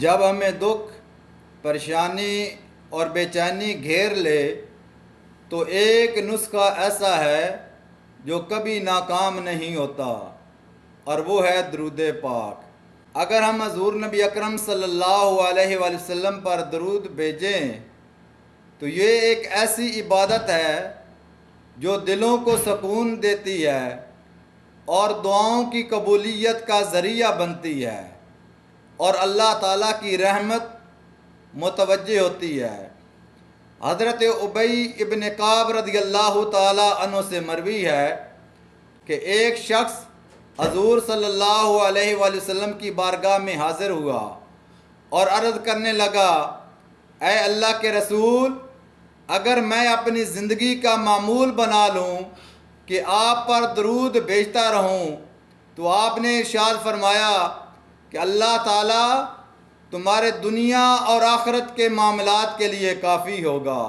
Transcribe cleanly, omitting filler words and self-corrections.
جب ہمیں دکھ، پریشانی اور بے چینی گھیر لے تو ایک نسخہ ایسا ہے جو کبھی ناکام نہیں ہوتا، اور وہ ہے درود پاک۔ اگر ہم حضور نبی اکرم صلی اللہ علیہ وآلہ وسلم پر درود بھیجیں تو یہ ایک ایسی عبادت ہے جو دلوں کو سکون دیتی ہے اور دعاؤں کی قبولیت کا ذریعہ بنتی ہے، اور اللہ تعالیٰ کی رحمت متوجہ ہوتی ہے۔ حضرت ابی ابن کعب رضی اللہ تعالیٰ عنہ سے مروی ہے کہ ایک شخص حضور صلی اللہ علیہ وآلہ وسلم کی بارگاہ میں حاضر ہوا اور عرض کرنے لگا، اے اللہ کے رسول، اگر میں اپنی زندگی کا معمول بنا لوں کہ آپ پر درود بھیجتا رہوں تو آپ نے ارشاد فرمایا کہ اللہ تعالیٰ تمہارے دنیا اور آخرت کے معاملات کے لیے کافی ہوگا۔